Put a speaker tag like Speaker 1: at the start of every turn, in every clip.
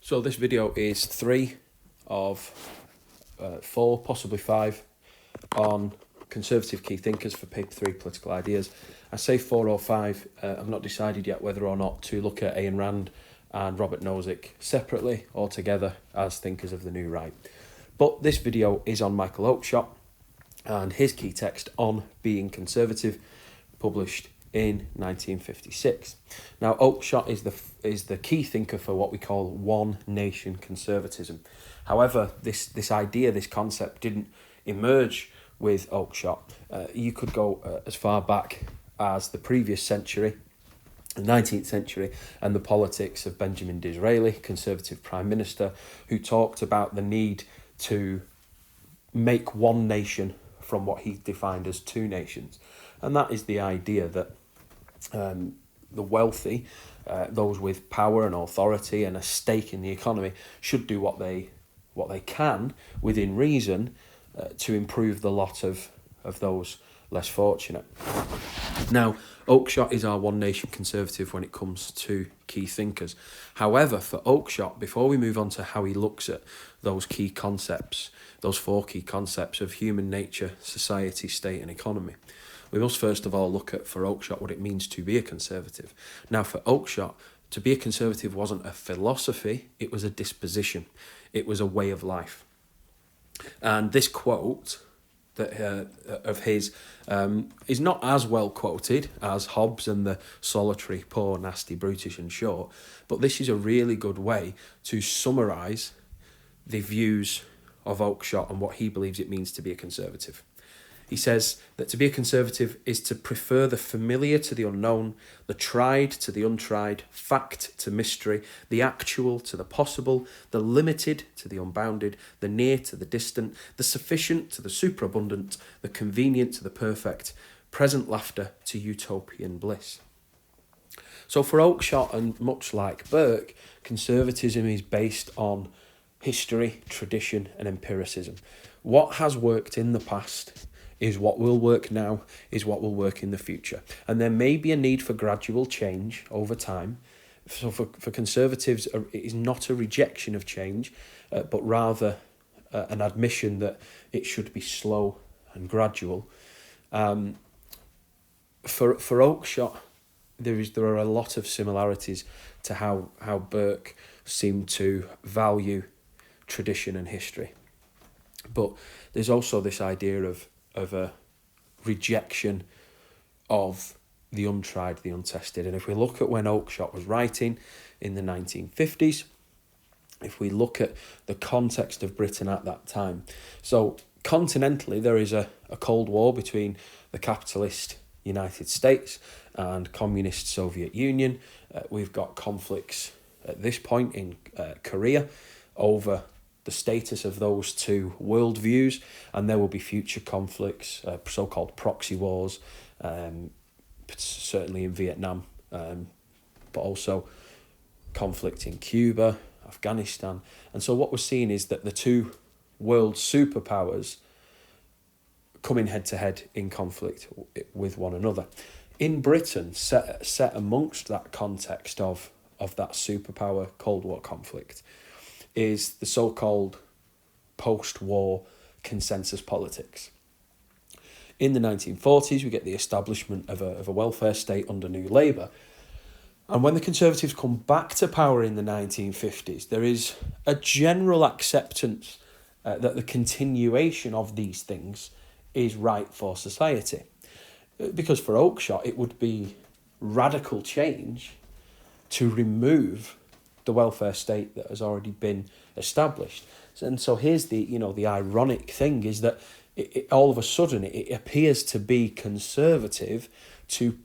Speaker 1: So this video is 3 of 4, possibly 5, on conservative key thinkers for paper 3 political ideas. I say 4 or 5, I've not decided yet whether or not to look at Ayn Rand and Robert Nozick separately or together as thinkers of the new right. But this video is on Michael Oakeshott and his key text on being conservative, published in 1956. Now, Oakeshott is the key thinker for what we call one nation conservatism. However, this idea, this concept, didn't emerge with Oakeshott. You could go as far back as the previous century, the 19th century, and the politics of Benjamin Disraeli, Conservative Prime Minister, who talked about the need to make one nation from what he defined as two nations. And that is the idea that the wealthy, those with power and authority and a stake in the economy, should do what they can within reason to improve the lot of those less fortunate. Now, Oakeshott is our one nation conservative when it comes to key thinkers. However, for Oakeshott, before we move on to how he looks at those key concepts, those 4 key concepts of human nature, society, state and economy, we must first of all look at, for Oakeshott, what it means to be a conservative. Now, for Oakeshott, to be a conservative wasn't a philosophy, it was a disposition. It was a way of life. And this quote that of his is not as well quoted as Hobbes and the solitary, poor, nasty, brutish and short, but this is a really good way to summarise the views of Oakeshott and what he believes it means to be a conservative. He says that to be a conservative is to prefer the familiar to the unknown, the tried to the untried, fact to mystery, the actual to the possible, the limited to the unbounded, the near to the distant, the sufficient to the superabundant, the convenient to the perfect, present laughter to utopian bliss. So for Oakeshott, and much like Burke, conservatism is based on history, tradition and empiricism. What has worked in the past is what will work now, is what will work in the future. And there may be a need for gradual change over time. So for conservatives, it is not a rejection of change, but rather an admission that it should be slow and gradual. For Oakeshott, there are a lot of similarities to how Burke seemed to value tradition and history. But there's also this idea of a rejection of the untried, the untested. And if we look at when Oakeshott was writing in the 1950s, if we look at the context of Britain at that time, so continentally there is a Cold War between the capitalist United States and communist Soviet Union. We've got conflicts at this point in Korea over the status of those two worldviews, and there will be future conflicts, so-called proxy wars, certainly in Vietnam, but also conflict in Cuba, Afghanistan. And so what we're seeing is that the two world superpowers coming head-to-head in conflict with one another. In Britain, set amongst that context of that superpower Cold War conflict, is the so-called post-war consensus politics. In the 1940s, we get the establishment of a welfare state under New Labour. And when the Conservatives come back to power in the 1950s, there is a general acceptance that the continuation of these things is right for society. Because for Oakeshott, it would be radical change to remove the welfare state that has already been established. And so here's the ironic thing is that it all of a sudden it appears to be conservative to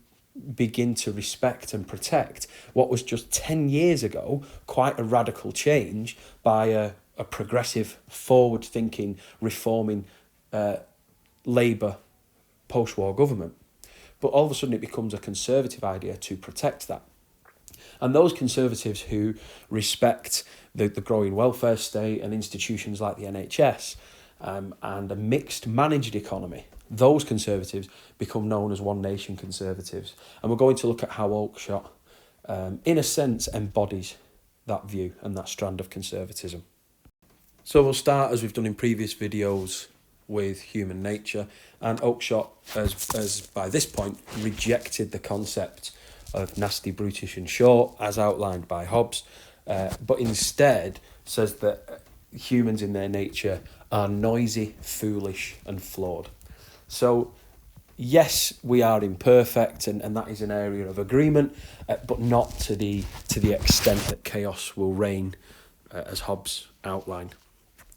Speaker 1: begin to respect and protect what was just 10 years ago quite a radical change by a progressive, forward-thinking, reforming Labour post-war government. But all of a sudden it becomes a conservative idea to protect that. And those conservatives who respect the growing welfare state and institutions like the NHS and a mixed managed economy, those conservatives become known as one nation conservatives. And we're going to look at how Oakeshott, in a sense, embodies that view and that strand of conservatism. So we'll start, as we've done in previous videos, with human nature, and Oakeshott has by this point rejected the concept of nasty, brutish and short as outlined by Hobbes, but instead says that humans in their nature are noisy, foolish and flawed. So yes, we are imperfect, and that is an area of agreement, but not to the extent that chaos will reign, as Hobbes outlined.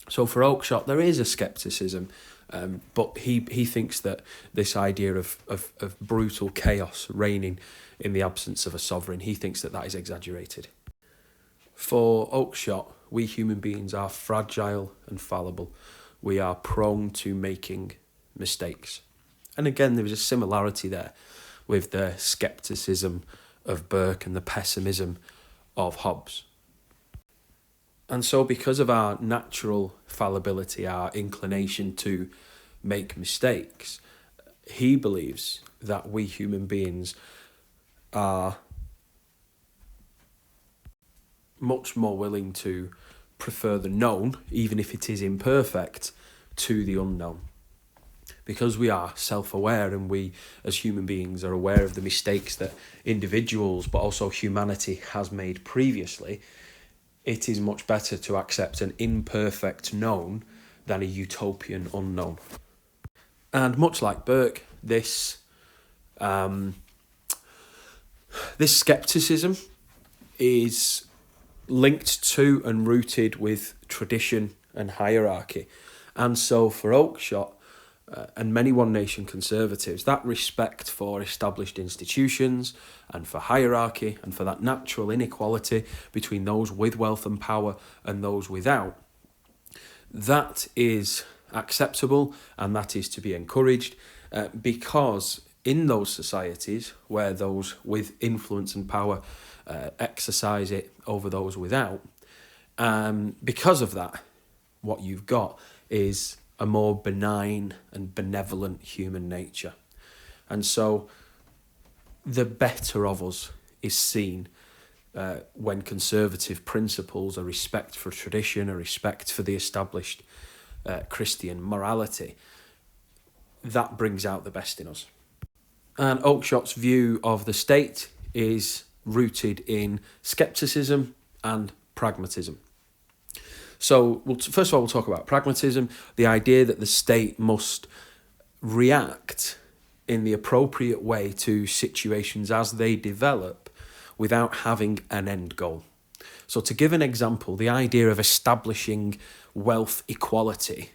Speaker 1: So for Oakeshott, there is a scepticism, but he thinks that this idea of brutal chaos reigning in the absence of a sovereign, he thinks that is exaggerated. For Oakeshott, we human beings are fragile and fallible. We are prone to making mistakes. And again, there is a similarity there with the scepticism of Burke and the pessimism of Hobbes. And so because of our natural fallibility, our inclination to make mistakes, he believes that we human beings are much more willing to prefer the known, even if it is imperfect, to the unknown. Because we are self-aware and we as human beings are aware of the mistakes that individuals but also humanity has made previously, it is much better to accept an imperfect known than a utopian unknown. And much like Burke, this scepticism is linked to and rooted with tradition and hierarchy. And so for Oakeshott and many One Nation conservatives, that respect for established institutions and for hierarchy and for that natural inequality between those with wealth and power and those without, that is acceptable and that is to be encouraged, because in those societies where those with influence and power exercise it over those without, because of that, what you've got is a more benign and benevolent human nature. And so the better of us is seen when conservative principles, a respect for tradition, a respect for the established Christian morality, that brings out the best in us. And Oakeshott's view of the state is rooted in scepticism and pragmatism. So first of all, we'll talk about pragmatism, the idea that the state must react in the appropriate way to situations as they develop without having an end goal. So to give an example, the idea of establishing wealth equality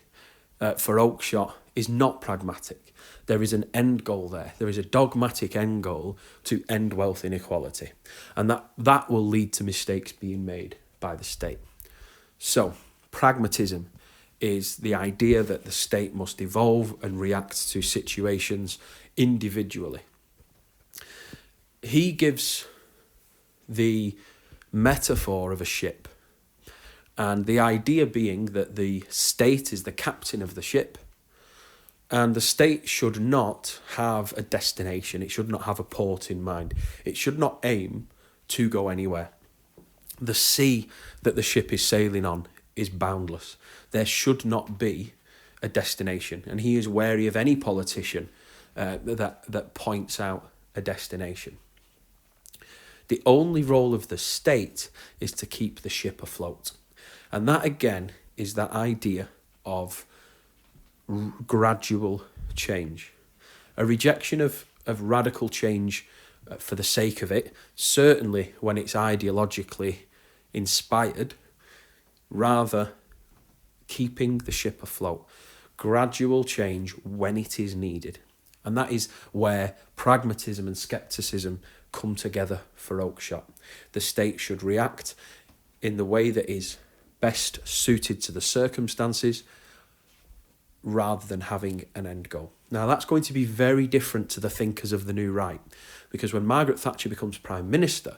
Speaker 1: for Oakeshott is not pragmatic. There is an end goal there. There is a dogmatic end goal to end wealth inequality. And that will lead to mistakes being made by the state. So, pragmatism is the idea that the state must evolve and react to situations individually. He gives the metaphor of a ship, and the idea being that the state is the captain of the ship, and the state should not have a destination. It should not have a port in mind. It should not aim to go anywhere. The sea that the ship is sailing on is boundless. There should not be a destination, and he is wary of any politician that points out a destination. The only role of the state is to keep the ship afloat, and that again is that idea of gradual change, a rejection of radical change for the sake of it, certainly when it's ideologically inspired, rather keeping the ship afloat, gradual change when it is needed. And that is where pragmatism and scepticism come together for Oakeshott. The state should react in the way that is best suited to the circumstances rather than having an end goal. Now that's going to be very different to the thinkers of the New Right, because when Margaret Thatcher becomes Prime Minister,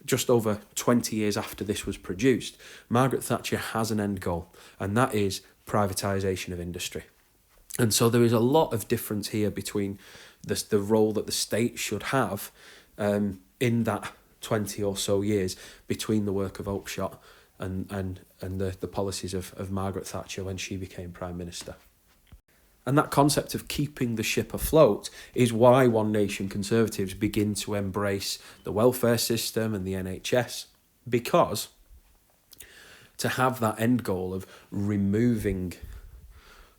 Speaker 1: just over 20 years after this was produced, Margaret Thatcher has an end goal, and that is privatisation of industry. And so there is a lot of difference here between the role that the state should have in that 20 or so years between the work of Oakeshott and the policies of Margaret Thatcher when she became Prime Minister. And that concept of keeping the ship afloat is why One Nation Conservatives begin to embrace the welfare system and the NHS, because to have that end goal of removing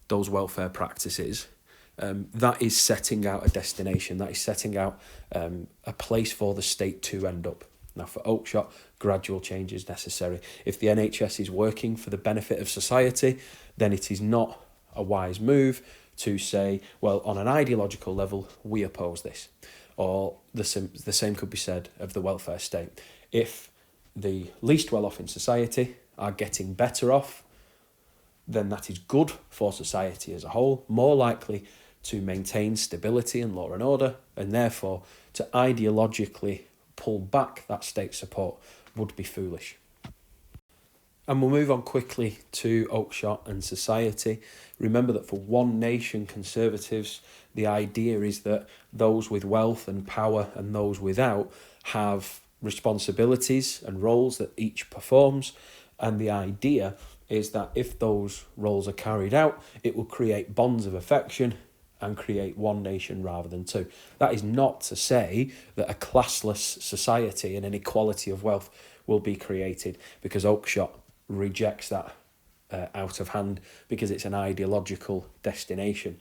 Speaker 1: those welfare practices, that is setting out a destination, that is setting out a place for the state to end up. Now, for Oakeshott, gradual change is necessary. If the NHS is working for the benefit of society, then it is not a wise move to say, well, on an ideological level, we oppose this. Or the same could be said of the welfare state. If the least well-off in society are getting better off, then that is good for society as a whole, more likely to maintain stability and law and order, and therefore to ideologically pull back that state support would be foolish. And we'll move on quickly to Oakeshott and society. Remember that for One Nation Conservatives, the idea is that those with wealth and power and those without have responsibilities and roles that each performs. And the idea is that if those roles are carried out, it will create bonds of affection and create one nation rather than two. That is not to say that a classless society and an equality of wealth will be created, because Oakeshott rejects that out of hand because it's an ideological destination.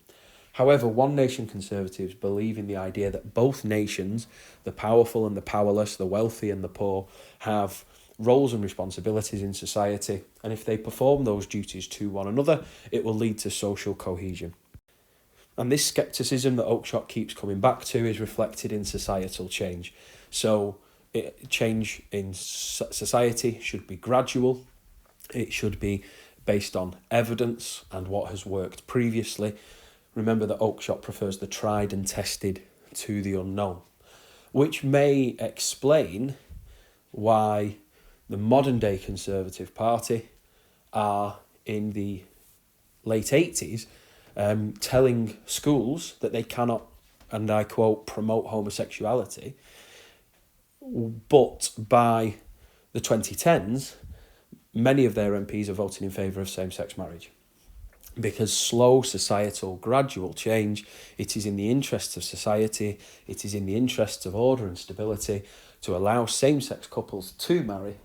Speaker 1: However, One Nation Conservatives believe in the idea that both nations, the powerful and the powerless, the wealthy and the poor, have roles and responsibilities in society, and if they perform those duties to one another, it will lead to social cohesion. And this scepticism that Oakeshott keeps coming back to is reflected in societal change. So change in society should be gradual. It should be based on evidence and what has worked previously. Remember that Oakeshott prefers the tried and tested to the unknown, which may explain why the modern day Conservative Party are in the late 80s telling schools that they cannot, and I quote, promote homosexuality, but by the 2010s, many of their MPs are voting in favour of same-sex marriage. Because slow societal gradual change, it is in the interests of society, it is in the interests of order and stability to allow same-sex couples to marry,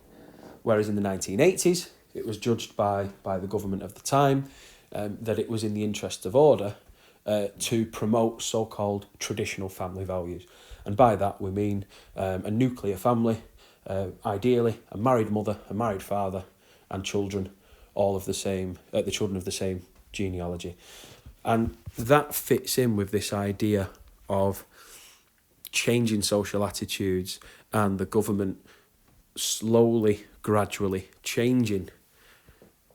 Speaker 1: whereas in the 1980s, it was judged by the government of the time that it was in the interest of order to promote so-called traditional family values. And by that we mean a nuclear family, ideally a married mother, a married father, and children, all of the same, the children of the same genealogy. And that fits in with this idea of changing social attitudes and the government slowly, gradually changing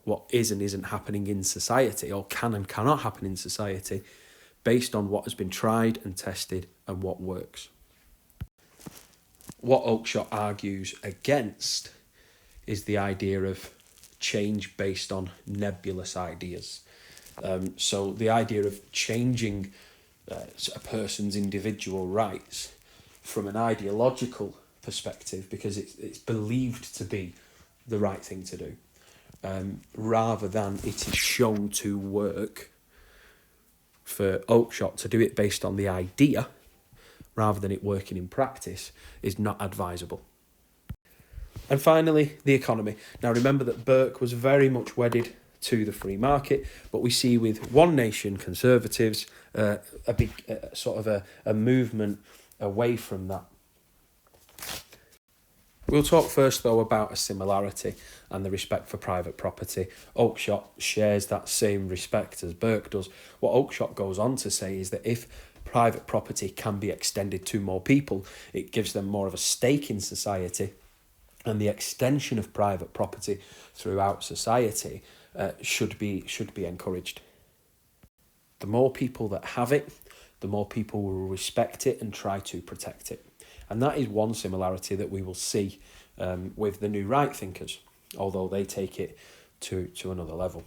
Speaker 1: what is and isn't happening in society, or can and cannot happen in society, based on what has been tried and tested and what works. What Oakeshott argues against is the idea of change based on nebulous ideas. So the idea of changing a person's individual rights from an ideological perspective, because it's believed to be the right thing to do, rather than it is shown to work. For Oakeshott to do it based on the idea rather than it working in practice is not advisable. And finally, the economy. Now remember that Burke was very much wedded to the free market, but we see with One Nation Conservatives a big sort of a movement away from that. We'll talk first, though, about a similarity and the respect for private property. Oakeshott shares that same respect as Burke does. What Oakeshott goes on to say is that if private property can be extended to more people, it gives them more of a stake in society, and the extension of private property throughout society should be encouraged. The more people that have it, the more people will respect it and try to protect it. And that is one similarity that we will see with the new right thinkers, although they take it to another level.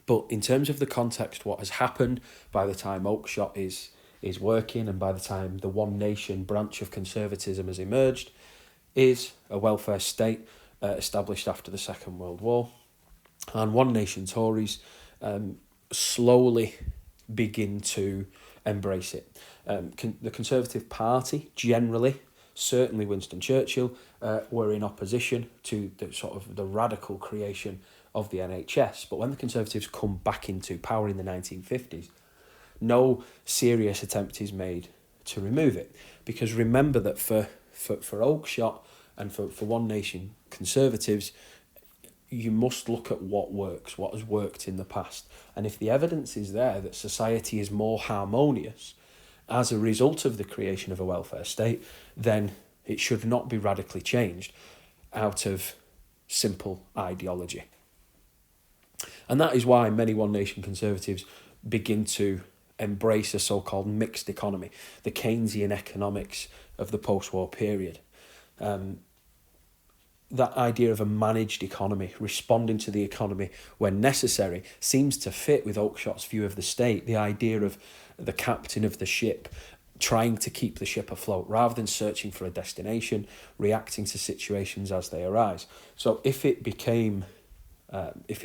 Speaker 1: But in terms of the context, what has happened by the time Oakeshott is working and by the time the One Nation branch of conservatism has emerged, is a welfare state established after the Second World War. And One Nation Tories slowly begin to embrace it. The Conservative Party generally, certainly Winston Churchill, were in opposition to the sort of the radical creation of the NHS. But when the Conservatives come back into power in the 1950s, no serious attempt is made to remove it. Because remember that for Oakeshott and for One Nation Conservatives, you must look at what works, what has worked in the past. And if the evidence is there that society is more harmonious as a result of the creation of a welfare state, then it should not be radically changed out of simple ideology. And that is why many One Nation Conservatives begin to embrace a so-called mixed economy, the Keynesian economics of the post-war period. That idea of a managed economy, responding to the economy when necessary, seems to fit with Oakeshott's view of the state, the idea of the captain of the ship trying to keep the ship afloat rather than searching for a destination, reacting to situations as they arise. So if it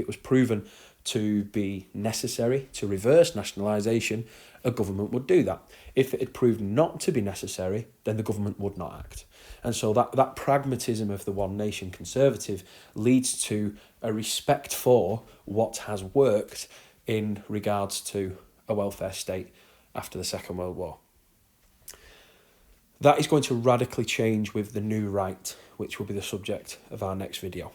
Speaker 1: was proven to be necessary to reverse nationalisation, a government would do that. If it had proved not to be necessary, then the government would not act. And so that pragmatism of the One Nation Conservative leads to a respect for what has worked in regards to a welfare state after the Second World War. That is going to radically change with the new right, which will be the subject of our next video.